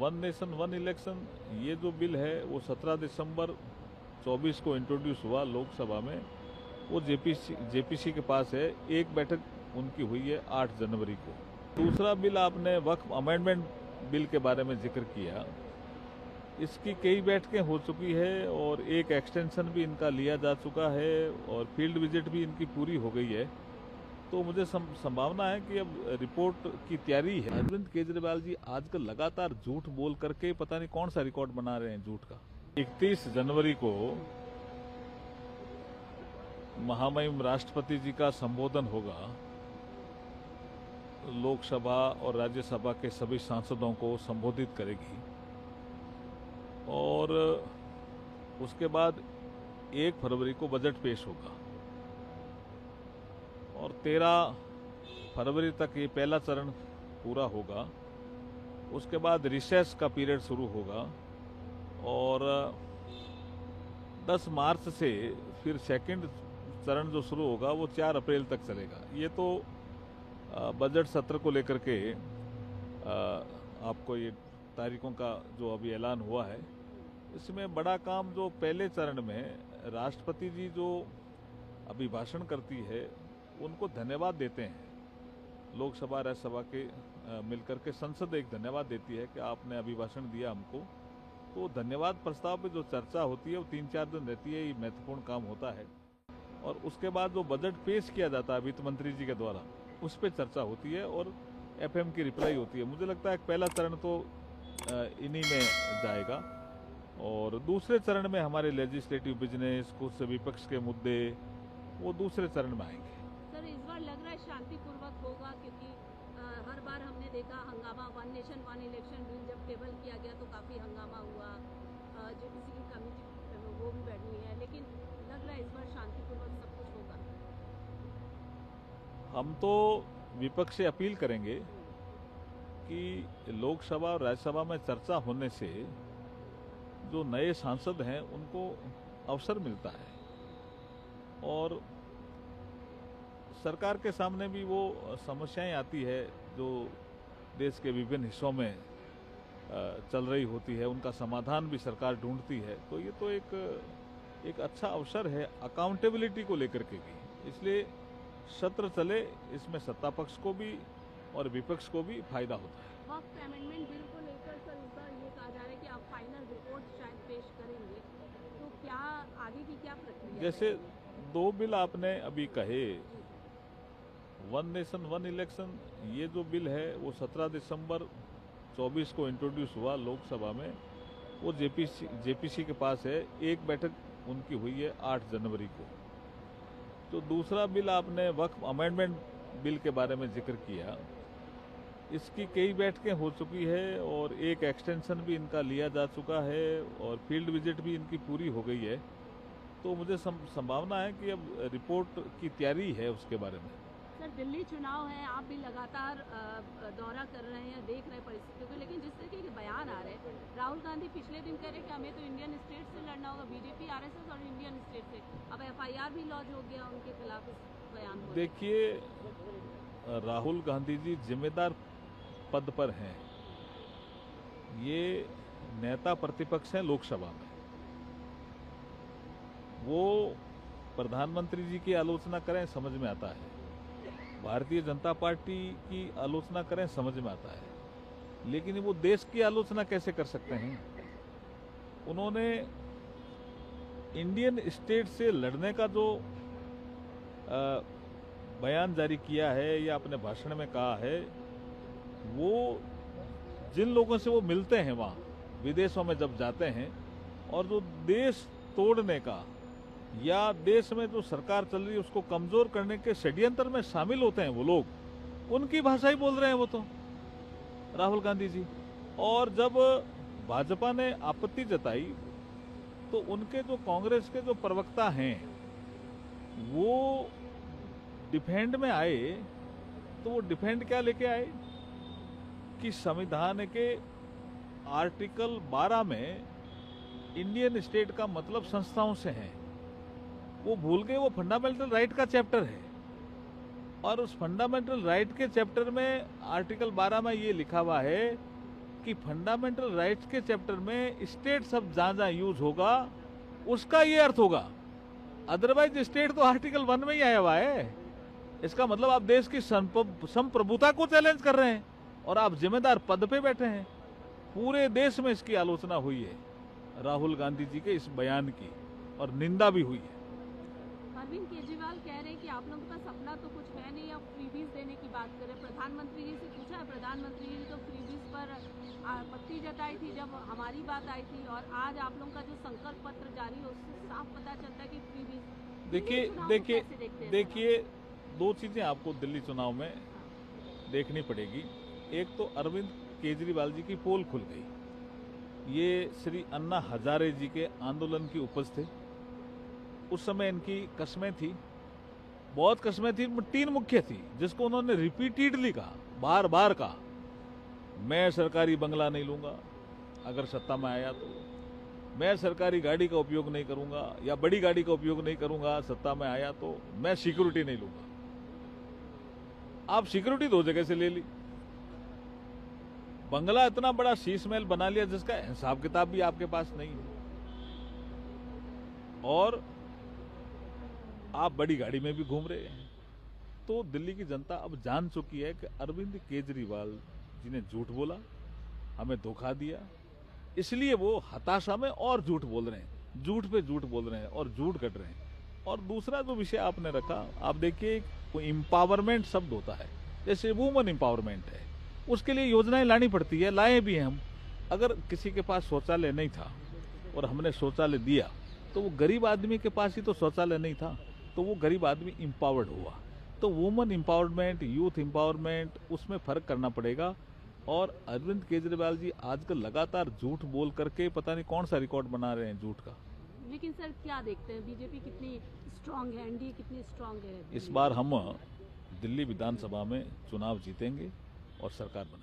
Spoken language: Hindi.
वन नेशन वन इलेक्शन ये जो बिल है वो 17 दिसंबर 24 को इंट्रोड्यूस हुआ लोकसभा में। वो जेपीसी के पास है। एक बैठक उनकी हुई है 8 जनवरी को। दूसरा बिल आपने वक्फ अमेंडमेंट बिल के बारे में जिक्र किया। इसकी कई बैठकें हो चुकी है और एक एक्सटेंशन भी इनका लिया जा चुका है और फील्ड विजिट भी इनकी पूरी हो गई है। तो मुझे संभावना है कि अब रिपोर्ट की तैयारी है। अरविंद केजरीवाल जी आजकल लगातार झूठ बोल करके पता नहीं कौन सा रिकॉर्ड बना रहे हैं झूठ का। 31 जनवरी को महामहिम राष्ट्रपति जी का संबोधन होगा। लोकसभा और राज्यसभा के सभी सांसदों को संबोधित करेगी और उसके बाद 1 फरवरी को बजट पेश होगा और 13 फरवरी तक ये पहला चरण पूरा होगा। उसके बाद रिसेस का पीरियड शुरू होगा और 10 मार्च से फिर सेकंड चरण जो शुरू होगा वो 4 अप्रैल तक चलेगा। ये तो बजट सत्र को लेकर के आपको ये तारीखों का जो अभी ऐलान हुआ है, इसमें बड़ा काम जो पहले चरण में राष्ट्रपति जी जो अभिभाषण करती है उनको धन्यवाद देते हैं। लोकसभा राज्यसभा के मिलकर के संसद एक धन्यवाद देती है कि आपने अभिभाषण दिया हमको। तो धन्यवाद प्रस्ताव पे जो चर्चा होती है वो 3-4 दिन रहती है। ये महत्वपूर्ण काम होता है और उसके बाद जो बजट पेश किया जाता है वित्त मंत्री जी के द्वारा उस पर चर्चा होती है और एफएम की रिप्लाई होती है। मुझे लगता है पहला चरण तो इन्हीं में जाएगा और दूसरे चरण में हमारे लेजिस्लेटिव बिजनेस, कुछ विपक्ष के मुद्दे वो दूसरे चरण में आएंगे। सर, इस बार लग रहा है शांतिपूर्वक होगा क्योंकि हर बार हमने देखा हंगामा। One nation one election bill जब टेबल किया गया तो काफी हंगामा हुआ। जेपीसी की कमेटी वो भी बैठी है, लेकिन लग रहा है इस बार शांतिपूर्वक सब कुछ होगा। हम तो विपक्ष से अपील करेंगे कि लोकसभा और राज्यसभा में चर्चा होने से जो नए सांसद हैं उनको अवसर मिलता है और सरकार के सामने भी वो समस्याएं आती है जो देश के विभिन्न हिस्सों में चल रही होती है, उनका समाधान भी सरकार ढूंढती है। तो ये तो एक अच्छा अवसर है अकाउंटेबिलिटी को लेकर के भी। इसलिए सत्र चले, इसमें सत्ता पक्ष को भी और विपक्ष को भी फायदा होता है। वक्फ अमेंडमेंट बिल को लेकर सर इस बार ये कहा जा रहा है कि आप फाइनल रिपोर्ट शायद पेश करेंगे, तो क्या आगे की क्या प्रक्रिया? जैसे 2 बिल आपने अभी कहे, वन नेशन वन इलेक्शन ये जो बिल है वो 17 दिसंबर 24 को इंट्रोड्यूस हुआ लोकसभा में। वो जेपीसी के पास है। एक बैठक उनकी हुई है 8 जनवरी को। तो दूसरा बिल आपने वक्फ अमेंडमेंट बिल के बारे में जिक्र किया। इसकी कई बैठकें हो चुकी है और एक एक्सटेंशन भी इनका लिया जा चुका है और फील्ड विजिट भी इनकी पूरी हो गई है। तो मुझे संभावना है कि अब रिपोर्ट की तैयारी है उसके बारे में। सर, दिल्ली चुनाव है, आप भी लगातार दौरा कर रहे हैं, देख रहे हैं परिस्थितियों को, लेकिन जिस तरीके के बयान आ रहे हैं, राहुल गांधी पिछले दिन कह रहे हैं कि हमें तो इंडियन स्टेट से लड़ना होगा, बीजेपी, आरएसएस और इंडियन स्टेट से। अब एफआईआर भी लॉन्च हो गया उनके खिलाफ इस बयान को। देखिए, राहुल गांधी जी जिम्मेदार पद पर हैं। ये नेता प्रतिपक्ष हैं लोकसभा में। वो प्रधानमंत्री जी की आलोचना करें समझ में आता है, भारतीय जनता पार्टी की आलोचना करें समझ में आता है, लेकिन वो देश की आलोचना कैसे कर सकते हैं? उन्होंने इंडियन स्टेट से लड़ने का जो बयान जारी किया है या अपने भाषण में कहा है, वो जिन लोगों से वो मिलते हैं वहां विदेशों में जब जाते हैं और जो देश तोड़ने का या देश में जो सरकार चल रही है उसको कमजोर करने के षड्यंत्र में शामिल होते हैं वो लोग, उनकी भाषा ही बोल रहे हैं वो तो राहुल गांधी जी। और जब भाजपा ने आपत्ति जताई तो उनके जो कांग्रेस के जो प्रवक्ता हैं वो डिफेंड में आए। तो वो डिफेंड क्या लेके आए कि संविधान के आर्टिकल 12 में इंडियन स्टेट का मतलब संस्थाओं से है। वो भूल गए वो फंडामेंटल राइट का चैप्टर है और उस फंडामेंटल राइट के चैप्टर में आर्टिकल 12 में ये लिखा हुआ है कि फंडामेंटल राइट्स के चैप्टर में स्टेट शब्द जहां जहां यूज होगा उसका ये अर्थ होगा, अदरवाइज स्टेट तो आर्टिकल 1 में ही आया हुआ है। इसका मतलब आप देश की संप्रभुता को चैलेंज कर रहे हैं और आप जिम्मेदार पद पे बैठे हैं। पूरे देश में इसकी आलोचना हुई है राहुल गांधी जी के इस बयान की, और निंदा भी हुई है। अरविंद केजरीवाल कह रहे हैं कि आप लोगों का सपना तो कुछ है नहीं, अब फ्रीबीज देने की बात करें। प्रधानमंत्री जी से पूछा है, प्रधानमंत्री जी ने तो फ्रीबीज पर आपत्ति जताई थी जब हमारी बात आई थी, और आज आप लोगों का जो संकल्प पत्र जारी है उससे साफ पता चलता है कि फ्रीबीज। देखिए दो चीजें आपको दिल्ली चुनाव में देखनी पड़ेगी। एक तो अरविंद केजरीवाल जी की पोल खुल गई। ये श्री अन्ना हजारे जी के आंदोलन की उपज थे। उस समय इनकी कस्में थी, बहुत कस्में थी, 3 मुख्य थी, जिसको उन्होंने रिपीटेडली कहा, बार बार कहा, मैं सरकारी बंगला नहीं लूंगा अगर सत्ता में आया तो, मैं सरकारी गाड़ी का उपयोग नहीं करूंगा या बड़ी गाड़ी का उपयोग नहीं करूंगा सत्ता में आया तो, मैं सिक्योरिटी नहीं लूंगा। आप सिक्योरिटी 2 जगह से ले ली, बंगला इतना बड़ा शीश महल बना लिया जिसका हिसाब किताब भी आपके पास नहीं है, और आप बड़ी गाड़ी में भी घूम रहे हैं। तो दिल्ली की जनता अब जान चुकी है कि अरविंद केजरीवाल जी ने झूठ बोला, हमें धोखा दिया, इसलिए वो हताशा में और झूठ बोल रहे हैं, झूठ पे झूठ बोल रहे हैं और झूठ कट रहे हैं। और दूसरा जो विषय आपने रखा, आप देखिए एम्पावरमेंट शब्द होता है, जैसे वुमन एम्पावरमेंट है, उसके लिए योजनाएं लानी पड़ती है, लाए भी हैं हम। अगर किसी के पास शौचालय नहीं था और हमने शौचालय दिया तो वो गरीब आदमी के पास ही तो शौचालय नहीं था, तो वो गरीब आदमी एम्पावर्ड हुआ। तो वुमन एम्पावरमेंट, यूथ एम्पावरमेंट, उसमें फर्क करना पड़ेगा। और अरविंद केजरीवाल जी आजकल लगातार झूठ बोल करके पता नहीं कौन सा रिकॉर्ड बना रहे हैं झूठ का। लेकिन सर क्या देखते हैं, बीजेपी कितनी स्ट्रांग है, एनडीए कितनी स्ट्रांग है? इस बार हम दिल्ली विधानसभा में चुनाव जीतेंगे और सरकार बनाएंगे।